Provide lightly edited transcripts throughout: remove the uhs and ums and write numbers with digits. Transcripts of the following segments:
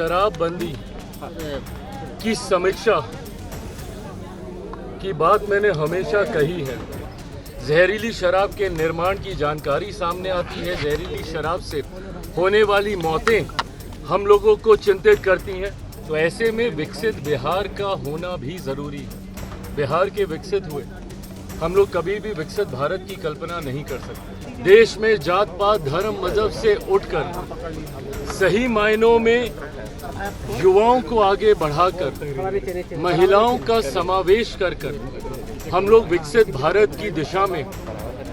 शराबबंदी की समीक्षा की बात मैंने हमेशा कही है। जहरीली शराब के निर्माण की जानकारी सामने आती है। जहरीली शराब से होने वाली मौतें हम लोगों को चिंतित करती हैं। तो ऐसे में विकसित बिहार का होना भी ज़रूरी है। बिहार के विकसित हुए हम लोग कभी भी विकसित भारत की कल्पना नहीं कर सकते। देश में जात पात धर्म मजहब से उठकर सही मायनों में युवाओं को आगे बढ़ाकर महिलाओं का समावेश कर हम लोग विकसित भारत की दिशा में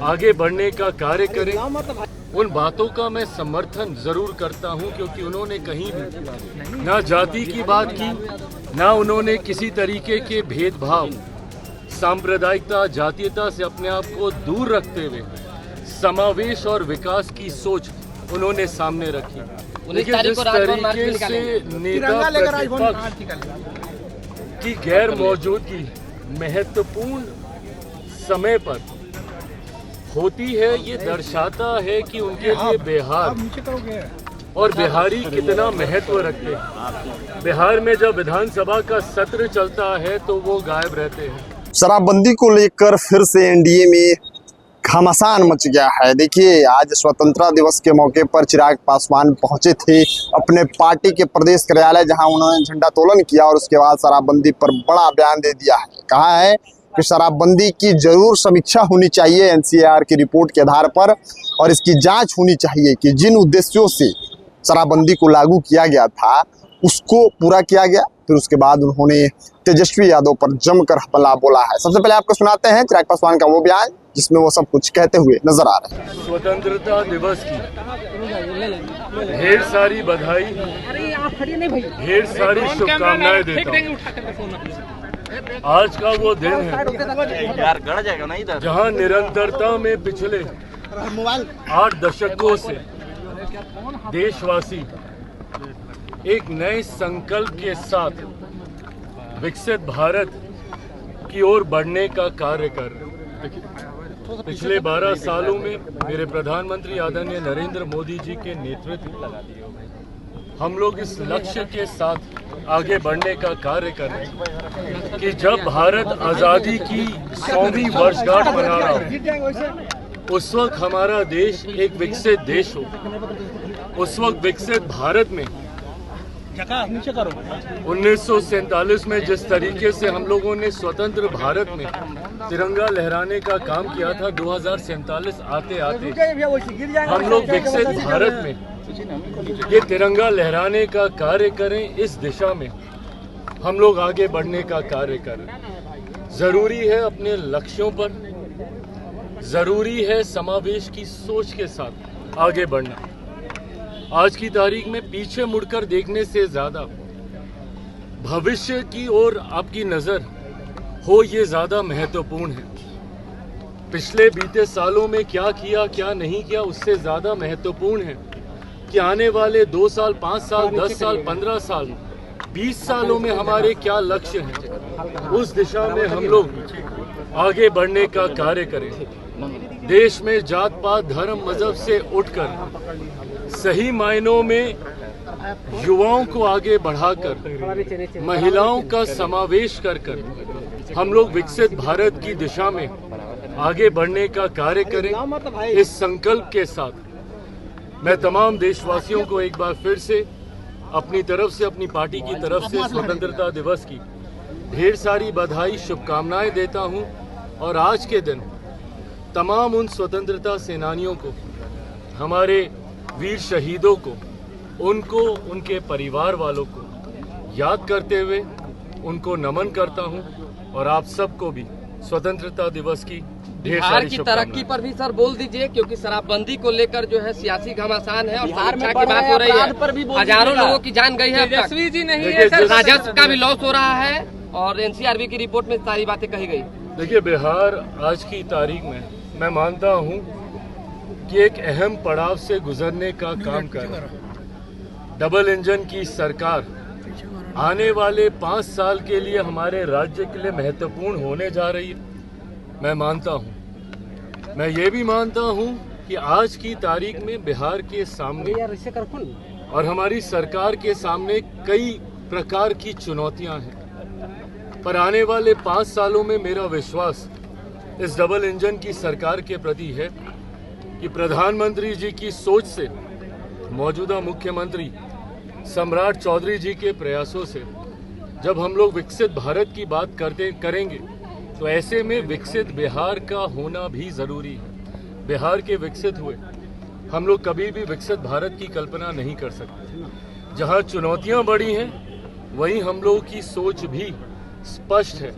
आगे बढ़ने का कार्य करें। उन बातों का मैं समर्थन जरूर करता हूं, क्योंकि उन्होंने कहीं भी ना जाति की बात की, ना उन्होंने किसी तरीके के भेदभाव, सांप्रदायिकता, जातीयता से अपने आप को दूर रखते हुए समावेश और विकास की सोच उन्होंने सामने रखी। लेकिन जिस तरीके से नेता प्रतिपक्ष की गैर मौजूदगी महत्वपूर्ण समय पर होती है, ये दर्शाता है कि उनके लिए बिहार और बिहारी कितना महत्व रखते हैं। बिहार में जब विधानसभा का सत्र चलता है तो वो गायब रहते हैं। शराबबंदी को लेकर फिर से एनडीए में घमासान मच गया है। देखिए, आज स्वतंत्रता दिवस के मौके पर चिराग पासवान पहुंचे थे अपने पार्टी के प्रदेश कार्यालय, जहां उन्होंने झंडोत्तोलन किया और उसके बाद शराबबंदी पर बड़ा बयान दे दिया है। कहा है कि शराबबंदी की जरूर समीक्षा होनी चाहिए एनसीआर की रिपोर्ट के आधार पर, और इसकी जांच होनी चाहिए कि जिन उद्देश्यों से शराबबंदी को लागू किया गया था उसको पूरा किया गया। फिर उसके बाद उन्होंने तेजस्वी यादव पर जमकर हमला बोला है। सबसे पहले आपको सुनाते हैं चिराग पासवान का वो बयान जिसमें वो सब कुछ कहते हुए नजर आ रहे हैं। स्वतंत्रता दिवस की ढेर सारी बधाई, ढेर सारी शुभकामनाएं देता हूं। आज का वो दिन है जहां निरंतरता में पिछले 8 दशकों से देशवासी एक नए संकल्प के साथ विकसित भारत की ओर बढ़ने का कार्य कर रहे हैं। पिछले 12 सालों में मेरे प्रधानमंत्री आदरणीय नरेंद्र मोदी जी के नेतृत्व में हम लोग इस लक्ष्य के साथ आगे बढ़ने का कार्य कर रहे हैं कि जब भारत आज़ादी की 100वीं वर्षगांठ मना रहा हो, उस वक्त हमारा देश एक विकसित देश हो। उस वक्त विकसित भारत में 1947 में जिस तरीके से हम लोगों ने स्वतंत्र भारत में तिरंगा लहराने का काम किया था, 2047 आते आते हम लोग विकसित भारत में ये तिरंगा लहराने का कार्य करें। इस दिशा में हम लोग आगे बढ़ने का कार्य करें। जरूरी है अपने लक्ष्यों पर, जरूरी है समावेश की सोच के साथ आगे बढ़ना। आज की तारीख में पीछे मुड़कर देखने से ज्यादा भविष्य की ओर आपकी नजर हो, ये ज्यादा महत्वपूर्ण है। पिछले बीते सालों में क्या किया क्या नहीं किया उससे ज्यादा महत्वपूर्ण है कि आने वाले 2 साल, 5 साल, 10 साल, 15 साल, 20 सालों में हमारे क्या लक्ष्य हैं। उस दिशा में हम लोग आगे बढ़ने का कार्य करें। देश में जात पात धर्म मजहब से उठकर सही मायनों में युवाओं को आगे बढ़ाकर महिलाओं का समावेश कर हम लोग विकसित भारत की दिशा में आगे बढ़ने का कार्य करें। इस संकल्प के साथ मैं तमाम देशवासियों को एक बार फिर से अपनी तरफ से, अपनी पार्टी की तरफ से स्वतंत्रता दिवस की ढेर सारी बधाई, शुभकामनाएं देता हूं। और आज के दिन तमाम उन स्वतंत्रता सेनानियों को, हमारे वीर शहीदों को, उनको, उनके परिवार वालों को याद करते हुए उनको नमन करता हूं। और आप सबको भी स्वतंत्रता दिवस की ढेर सारी की तरक्की पर भी सर बोल दीजिए, क्योंकि शराबबंदी को लेकर जो है सियासी घमासान है और सुरक्षा की बात हो रही है। हजारों लोगों की जान गई है, तेजस्वी जी नहीं है, राजस्व का भी लॉस हो रहा है और एनसीआरबी की रिपोर्ट में सारी बातें कही गई। देखिए, बिहार आज की तारीख में मैं मानता हूं कि एक अहम पड़ाव से गुजरने का काम कर रहा है। डबल इंजन की सरकार आने वाले 5 साल के लिए हमारे राज्य के लिए महत्वपूर्ण होने जा रही है। मैं मानता हूं, मैं ये भी मानता हूं कि आज की तारीख में बिहार के सामने और हमारी सरकार के सामने कई प्रकार की चुनौतियां हैं, पर आने वाले 5 सालों में मेरा विश्वास इस डबल इंजन की सरकार के प्रति है कि प्रधानमंत्री जी की सोच से, मौजूदा मुख्यमंत्री सम्राट चौधरी जी के प्रयासों से जब हम लोग विकसित भारत की बात करेंगे तो ऐसे में विकसित बिहार का होना भी ज़रूरी है। बिहार के विकसित हुए हम लोग कभी भी विकसित भारत की कल्पना नहीं कर सकते। जहां चुनौतियां बड़ी हैं वहीं हम लोगों की सोच भी स्पष्ट है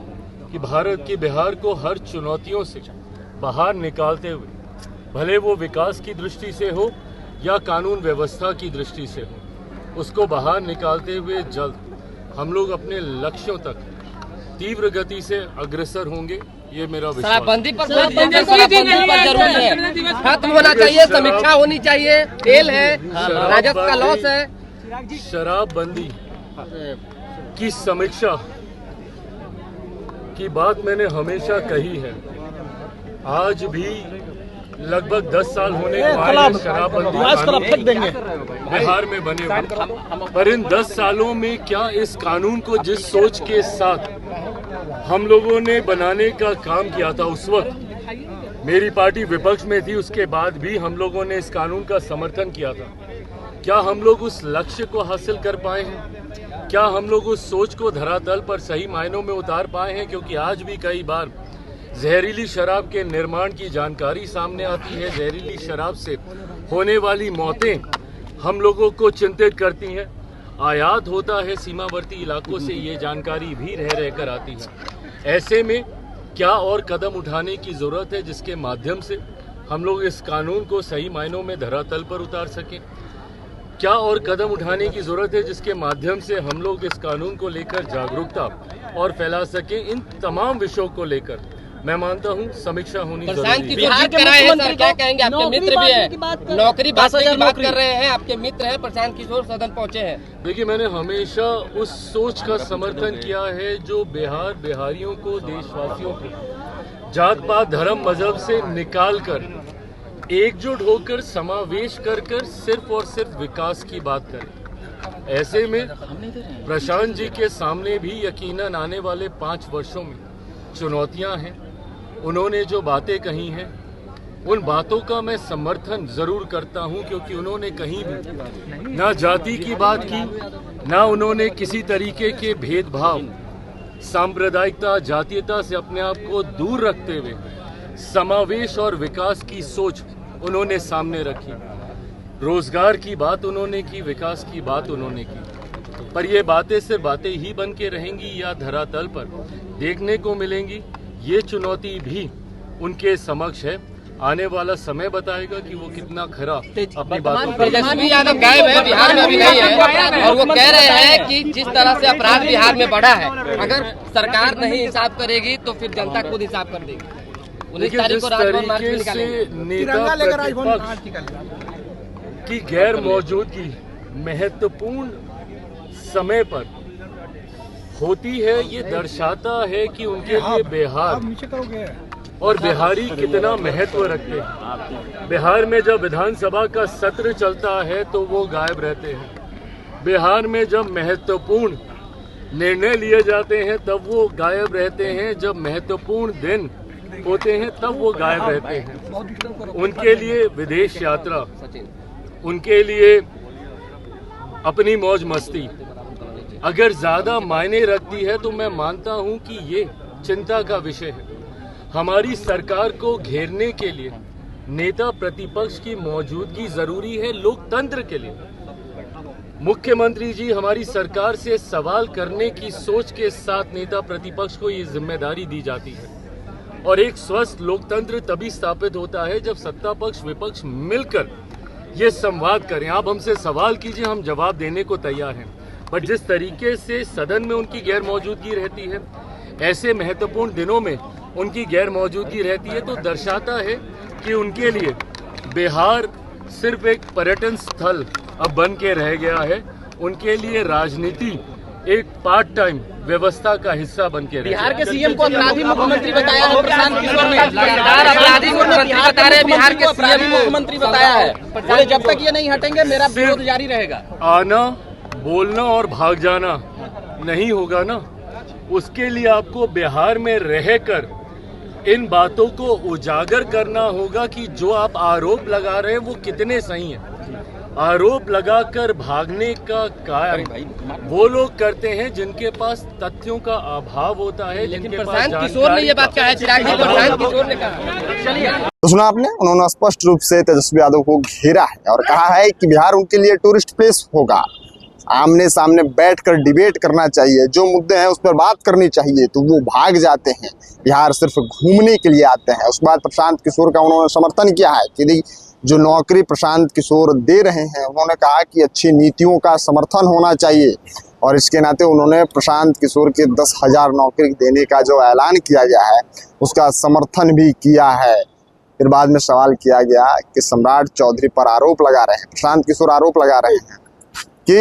कि भारत की बिहार को हर चुनौतियों से बाहर निकालते हुए, भले वो विकास की दृष्टि से हो या कानून व्यवस्था की दृष्टि से हो, उसको बाहर निकालते हुए जल्द हम लोग अपने लक्ष्यों तक तीव्र गति से अग्रसर होंगे। ये मेरा विश्वास। शराबबंदी पर जरूरी है, खत्म होना चाहिए, समीक्षा होनी चाहिए, तेल है, राजस्व का लॉस है। शराबबंदी की समीक्षा की बात मैंने हमेशा कही है। आज भी लगभग 10 साल होने के बाद शराबबंदी बिहार में बने हुए, पर इन 10 सालों में क्या इस कानून को जिस सोच के साथ हम लोगों ने बनाने का काम किया था, उस वक्त मेरी पार्टी विपक्ष में थी, उसके बाद भी हम लोगों ने इस कानून का समर्थन किया था, क्या हम लोग उस लक्ष्य को हासिल कर पाए हैं? क्या हम लोग उस सोच को धरातल पर सही मायनों में उतार पाए हैं? क्योंकि आज भी कई बार जहरीली शराब के निर्माण की जानकारी सामने आती है। जहरीली शराब से होने वाली मौतें हम लोगों को चिंतित करती हैं। आयात होता है सीमावर्ती इलाकों से, ये जानकारी भी रह कर आती है। ऐसे में क्या और कदम उठाने की ज़रूरत है जिसके माध्यम से हम लोग इस कानून को सही मायनों में धरातल पर उतार सकें? क्या और कदम उठाने की ज़रूरत है जिसके माध्यम से हम लोग इस कानून को लेकर जागरूकता और फैला सकें? इन तमाम विषयों को लेकर मैं मानता हूं समीक्षा होनी जरूरी है। बिहार कराए हैं सर, क्या कहेंगे? आपके मित्र भी है, नौकरी बांटने की बात कर रहे हैं, आपके मित्र हैं, प्रशांत किशोर सदन पहुंचे हैं। देखिए, मैंने हमेशा उस सोच का समर्थन किया है जो बिहारियों को, देशवासियों को जात पात धर्म मजहब से निकाल कर एकजुट होकर समावेश कर सिर्फ और सिर्फ विकास की बात करें। ऐसे में प्रशांत जी के सामने भी यकीनन आने वाले 5 वर्षों में चुनौतियां हैं। उन्होंने जो बातें कही हैं उन बातों का मैं समर्थन जरूर करता हूं, क्योंकि उन्होंने कहीं भी ना जाति की बात की, ना उन्होंने किसी तरीके के भेदभाव, सांप्रदायिकता, जातीयता से अपने आप को दूर रखते हुए समावेश और विकास की सोच उन्होंने सामने रखी। रोजगार की बात उन्होंने की, विकास की बात उन्होंने की, पर ये बातें सिर्फ बातें ही बन के रहेंगी या धरातल पर देखने को मिलेंगी, ये चुनौती भी उनके समक्ष है। आने वाला समय बताएगा कि वो कितना खरा अपनी बातों पर। तेजस्वी यादव गायब है, बिहार में अभी नहीं है, और वो कह रहे हैं कि जिस तरह से अपराध बिहार में बढ़ा है, अगर सरकार नहीं हिसाब करेगी तो फिर जनता खुद हिसाब कर देगी। 19 तारीख को राजभवन मार्च में निकालेंगे। नेता प्रतिपक्ष की गैर मौजूदगी महत्वपूर्ण समय पर होती है, ये दर्शाता है कि उनके लिए बिहार और बिहारी कितना महत्व रखते हैं। बिहार में जब विधानसभा का सत्र चलता है तो वो गायब रहते हैं। बिहार में जब महत्वपूर्ण निर्णय लिए जाते हैं तब वो गायब रहते हैं। जब महत्वपूर्ण दिन होते हैं तब वो गायब रहते हैं। उनके लिए विदेश यात्रा, उनके लिए अपनी मौज मस्ती अगर ज्यादा मायने रखती है तो मैं मानता हूं कि ये चिंता का विषय है। हमारी सरकार को घेरने के लिए नेता प्रतिपक्ष की मौजूदगी जरूरी है लोकतंत्र के लिए। मुख्यमंत्री जी हमारी सरकार से सवाल करने की सोच के साथ नेता प्रतिपक्ष को ये जिम्मेदारी दी जाती है, और एक स्वस्थ लोकतंत्र तभी स्थापित होता है जब सत्ता पक्ष विपक्ष मिलकर ये संवाद करें। आप हमसे सवाल कीजिए, हम जवाब देने को तैयार हैं, बट जिस तरीके से सदन में उनकी गैर मौजूदगी रहती है, ऐसे महत्वपूर्ण दिनों में उनकी गैर मौजूदगी रहती है, तो दर्शाता है कि उनके लिए बिहार सिर्फ एक पर्यटन स्थल अब बन के रह गया है। उनके लिए राजनीति एक पार्ट टाइम व्यवस्था का हिस्सा बन के रहे। बिहार के सीएम को अपराधी मुख्यमंत्री बताया है प्रशांत किशोर ने। लगातार अपराधी मुख्यमंत्री बता रहे हैं, बिहार के अपराधी मुख्यमंत्री बताया है। बोले जब तक ये नहीं हटेंगे मेरा विरोध जारी रहेगा। आना, बोलना और भाग जाना नहीं होगा ना। उसके लिए आपको बिहार में रहकर इन बातों को उजागर करना होगा कि जो आप आरोप लगा रहे हैं वो कितने सही हैं। आरोप लगाकर भागने का कार्य वो लोग करते हैं जिनके पास तथ्यों का अभाव होता है। लेकिन प्रशांत किशोर ने ये बात कहा है, चिराग जी, प्रशांत किशोर ने कहा। चलिए, तो सुना आपने, उन्होंने स्पष्ट रूप से तेजस्वी यादव को घेरा है और कहा है कि बिहार उनके लिए टूरिस्ट प्लेस होगा। आमने सामने बैठकर डिबेट करना चाहिए, जो मुद्दे हैं उस पर बात करनी चाहिए, तो वो भाग जाते हैं। बिहार सिर्फ घूमने के लिए आते हैं। उसके बाद प्रशांत किशोर का उन्होंने समर्थन किया है कि जो नौकरी प्रशांत किशोर दे रहे हैं, उन्होंने कहा कि अच्छी नीतियों का समर्थन होना चाहिए और इसके नाते उन्होंने प्रशांत किशोर के 10,000 नौकरी देने का जो ऐलान किया गया है उसका समर्थन भी किया है। फिर बाद में सवाल किया गया कि सम्राट चौधरी पर आरोप लगा रहे हैं, प्रशांत किशोर आरोप लगा रहे हैं कि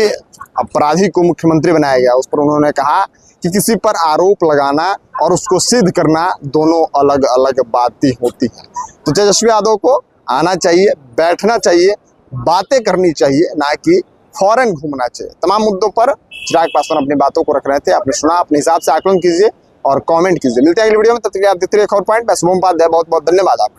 अपराधी को मुख्यमंत्री बनाया गया। उस पर उन्होंने कहा कि किसी पर आरोप लगाना और उसको सिद्ध करना दोनों अलग अलग बातें होती हैं। तो तेजस्वी यादव को आना चाहिए, बैठना चाहिए, बातें करनी चाहिए, ना कि फौरन घूमना चाहिए। तमाम मुद्दों पर चिराग पासवान अपनी बातों को रख रहे थे। आपने सुना, अपने हिसाब से आकलन कीजिए और कमेंट कीजिए। मिलते हैं अगली वीडियो में, तब तक आप देखते रहिए खबर पॉइंट। मैं शुभम उपाध्याय, बहुत बहुत धन्यवाद आपका।